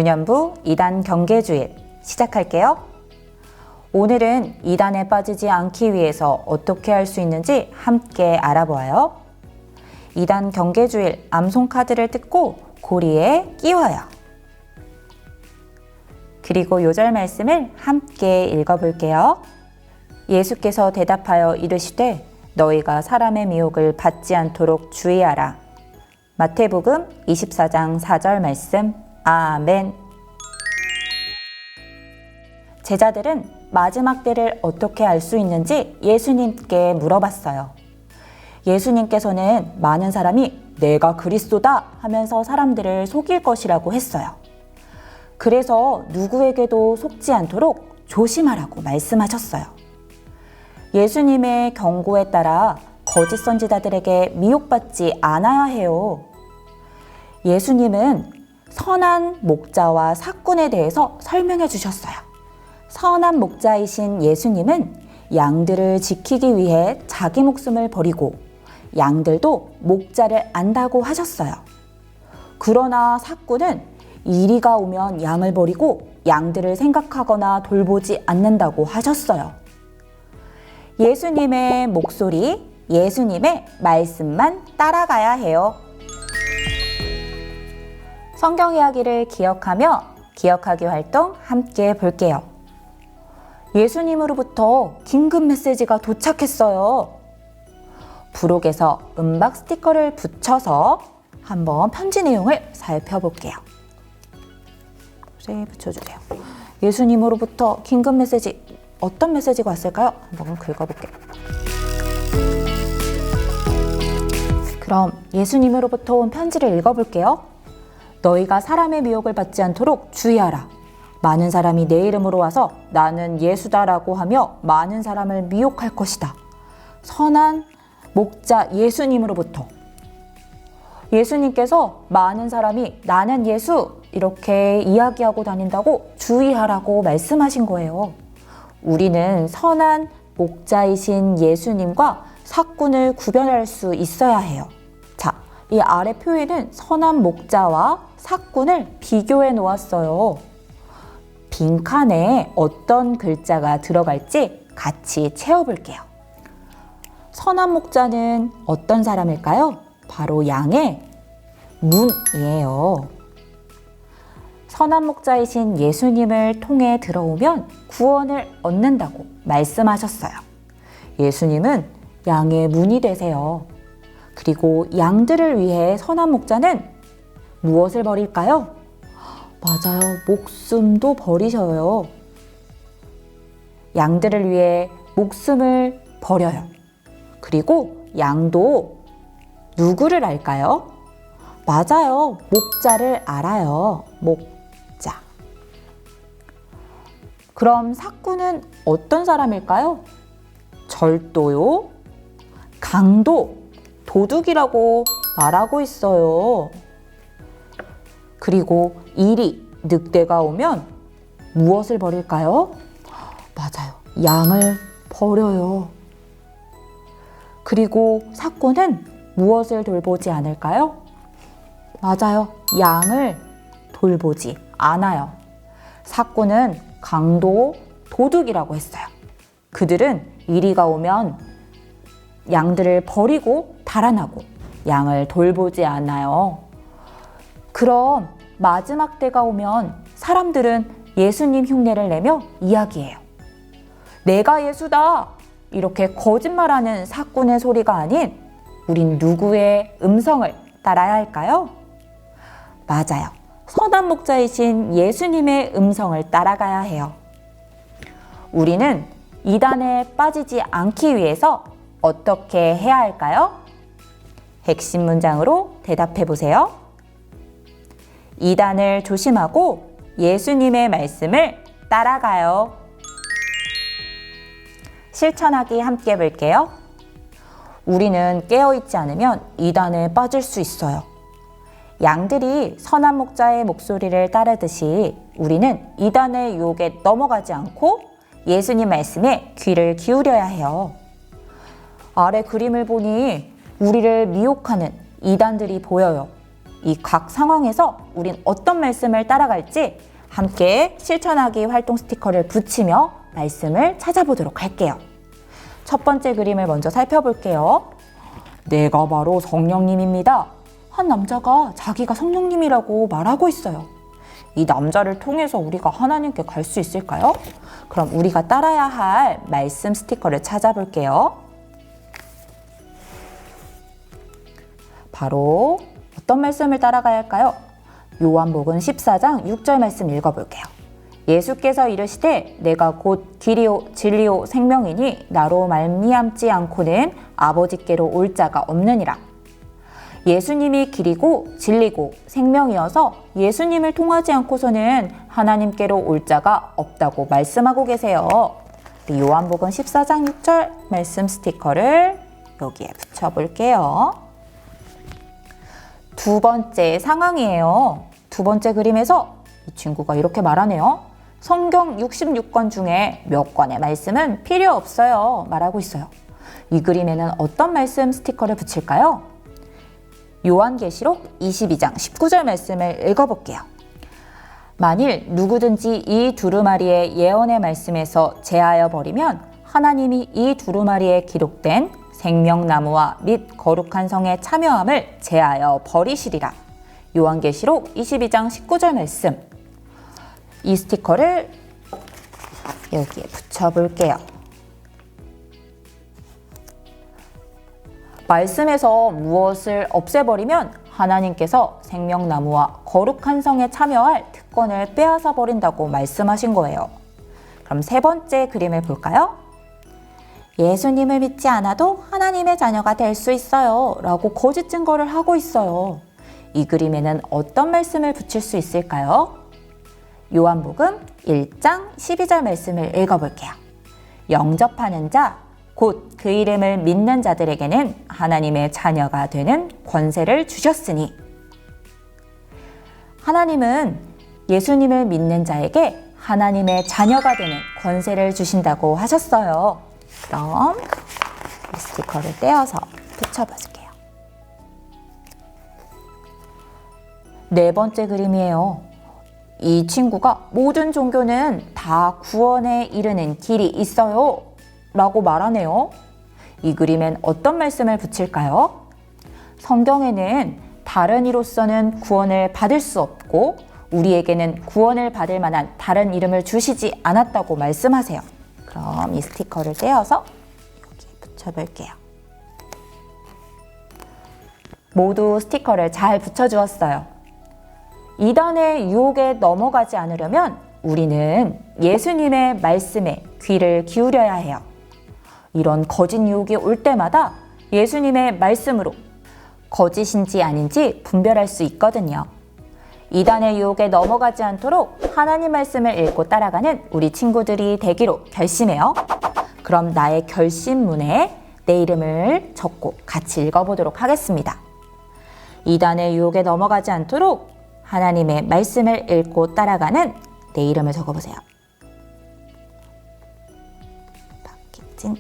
유년부 2단 경계주일 시작할게요. 오늘은 2단에 빠지지 않기 위해서 어떻게 할 수 있는지 함께 알아보아요. 2단 경계주일 암송카드를 뜯고 고리에 끼워요. 그리고 요절 말씀을 함께 읽어볼게요. 예수께서 대답하여 이르시되 너희가 사람의 미혹을 받지 않도록 주의하라. 마태복음 24장 4절 말씀. 아멘. 제자들은 마지막 때를 어떻게 알 수 있는지 예수님께 물어봤어요. 예수님께서는 많은 사람이 내가 그리스도다 하면서 사람들을 속일 것이라고 했어요. 그래서 누구에게도 속지 않도록 조심하라고 말씀하셨어요. 예수님의 경고에 따라 거짓 선지자들에게 미혹받지 않아야 해요. 예수님은 선한 목자와 삭군에 대해서 설명해 주셨어요. 선한 목자이신 예수님은 양들을 지키기 위해 자기 목숨을 버리고 양들도 목자를 안다고 하셨어요. 그러나 삭군은 이리가 오면 양을 버리고 양들을 생각하거나 돌보지 않는다고 하셨어요. 예수님의 목소리, 예수님의 말씀만 따라가야 해요. 성경 이야기를 기억하며 기억하기 활동 함께 볼게요. 예수님으로부터 긴급 메시지가 도착했어요. 부록에서 음박 스티커를 붙여서 한번 편지 내용을 살펴볼게요. 붙여주세요. 예수님으로부터 긴급 메시지, 어떤 메시지가 왔을까요? 한번 긁어볼게요. 그럼 예수님으로부터 온 편지를 읽어볼게요. 너희가 사람의 미혹을 받지 않도록 주의하라. 많은 사람이 내 이름으로 와서 나는 예수다라고 하며 많은 사람을 미혹할 것이다. 선한 목자 예수님으로부터. 예수님께서 많은 사람이 나는 예수 이렇게 이야기하고 다닌다고 주의하라고 말씀하신 거예요. 우리는 선한 목자이신 예수님과 삭군을 구별할 수 있어야 해요. 자, 이 아래 표에는 선한 목자와 삭군을 비교해 놓았어요. 빈칸에 어떤 글자가 들어갈지 같이 채워볼게요. 선한 목자는 어떤 사람일까요? 바로 양의 문이에요. 선한 목자이신 예수님을 통해 들어오면 구원을 얻는다고 말씀하셨어요. 예수님은 양의 문이 되세요. 그리고 양들을 위해 선한 목자는 무엇을 버릴까요? 맞아요. 목숨도 버리셔요. 양들을 위해 목숨을 버려요. 그리고 양도 누구를 알까요? 맞아요. 목자를 알아요. 목자. 그럼 삭군은 어떤 사람일까요? 절도요, 강도, 도둑이라고 말하고 있어요. 그리고 이리, 늑대가 오면 무엇을 버릴까요? 맞아요. 양을 버려요. 그리고 삭군은 무엇을 돌보지 않을까요? 맞아요. 양을 돌보지 않아요. 삭군은 강도, 도둑이라고 했어요. 그들은 이리가 오면 양들을 버리고 달아나고 양을 돌보지 않아요. 그럼 마지막 때가 오면 사람들은 예수님 흉내를 내며 이야기해요. 내가 예수다! 이렇게 거짓말하는 삭군의 소리가 아닌 우린 누구의 음성을 따라야 할까요? 맞아요. 선한 목자이신 예수님의 음성을 따라가야 해요. 우리는 이단에 빠지지 않기 위해서 어떻게 해야 할까요? 핵심 문장으로 대답해 보세요. 이단을 조심하고 예수님의 말씀을 따라가요. 실천하기 함께 볼게요. 우리는 깨어있지 않으면 이단에 빠질 수 있어요. 양들이 선한 목자의 목소리를 따르듯이 우리는 이단의 유혹에 넘어가지 않고 예수님 말씀에 귀를 기울여야 해요. 아래 그림을 보니 우리를 미혹하는 이단들이 보여요. 이 각 상황에서 우린 어떤 말씀을 따라갈지 함께 실천하기 활동 스티커를 붙이며 말씀을 찾아보도록 할게요. 첫 번째 그림을 먼저 살펴볼게요. 내가 바로 성령님입니다. 한 남자가 자기가 성령님이라고 말하고 있어요. 이 남자를 통해서 우리가 하나님께 갈 수 있을까요? 그럼 우리가 따라야 할 말씀 스티커를 찾아볼게요. 바로 어떤 말씀을 따라가야 할까요? 요한복음 14장 6절 말씀 읽어볼게요. 예수께서 이르시되 내가 곧 길이요 진리요 생명이니 나로 말미암지 않고는 아버지께로 올 자가 없느니라. 예수님이 길이고 진리고 생명이어서 예수님을 통하지 않고서는 하나님께로 올 자가 없다고 말씀하고 계세요. 요한복음 14장 6절 말씀 스티커를 여기에 붙여볼게요. 두 번째 상황이에요. 두 번째 그림에서 이 친구가 이렇게 말하네요. 성경 66권 중에 몇 권의 말씀은 필요 없어요. 말하고 있어요. 이 그림에는 어떤 말씀 스티커를 붙일까요? 요한계시록 22장 19절 말씀을 읽어볼게요. 만일 누구든지 이 두루마리의 예언의 말씀에서 제하여 버리면 하나님이 이 두루마리에 기록된 생명나무와 및 거룩한 성의 참여함을 제하여 버리시리라. 요한계시록 22장 19절 말씀. 이 스티커를 여기에 붙여볼게요. 말씀에서 무엇을 없애버리면 하나님께서 생명나무와 거룩한 성에 참여할 특권을 빼앗아 버린다고 말씀하신 거예요. 그럼 세 번째 그림을 볼까요? 예수님을 믿지 않아도 하나님의 자녀가 될 수 있어요 라고 거짓 증거를 하고 있어요. 이 그림에는 어떤 말씀을 붙일 수 있을까요? 요한복음 1장 12절 말씀을 읽어볼게요. 영접하는 자, 곧 그 이름을 믿는 자들에게는 하나님의 자녀가 되는 권세를 주셨으니. 하나님은 예수님을 믿는 자에게 하나님의 자녀가 되는 권세를 주신다고 하셨어요. 그럼 이 스티커를 떼어서 붙여봐줄게요. 네 번째 그림이에요. 이 친구가 모든 종교는 다 구원에 이르는 길이 있어요 라고 말하네요. 이 그림엔 어떤 말씀을 붙일까요? 성경에는 다른 이로서는 구원을 받을 수 없고 우리에게는 구원을 받을 만한 다른 이름을 주시지 않았다고 말씀하세요. 그럼 이 스티커를 떼어서 여기에 붙여볼게요. 모두 스티커를 잘 붙여주었어요. 이단의 유혹에 넘어가지 않으려면 우리는 예수님의 말씀에 귀를 기울여야 해요. 이런 거짓 유혹이 올 때마다 예수님의 말씀으로 거짓인지 아닌지 분별할 수 있거든요. 이단의 유혹에 넘어가지 않도록 하나님 말씀을 읽고 따라가는 우리 친구들이 되기로 결심해요. 그럼 나의 결심문에 내 이름을 적고 같이 읽어보도록 하겠습니다. 이단의 유혹에 넘어가지 않도록 하나님의 말씀을 읽고 따라가는 내 이름을 적어보세요. 박혜진.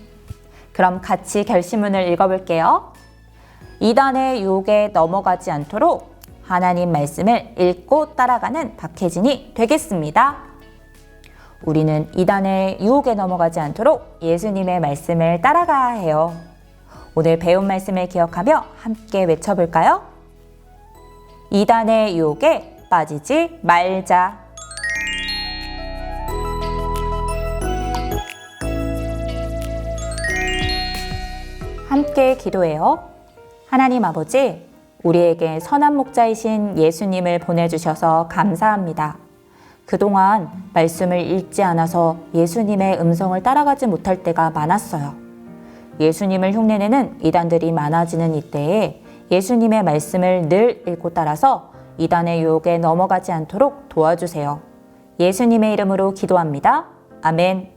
그럼 같이 결심문을 읽어볼게요. 이단의 유혹에 넘어가지 않도록 하나님 말씀을 읽고 따라가는 박혜진이 되겠습니다. 우리는 이단의 유혹에 넘어가지 않도록 예수님의 말씀을 따라가야 해요. 오늘 배운 말씀을 기억하며 함께 외쳐볼까요? 이단의 유혹에 빠지지 말자. 함께 기도해요. 하나님 아버지, 우리에게 선한 목자이신 예수님을 보내주셔서 감사합니다. 그동안 말씀을 읽지 않아서 예수님의 음성을 따라가지 못할 때가 많았어요. 예수님을 흉내내는 이단들이 많아지는 이때에 예수님의 말씀을 늘 읽고 따라서 이단의 유혹에 넘어가지 않도록 도와주세요. 예수님의 이름으로 기도합니다. 아멘.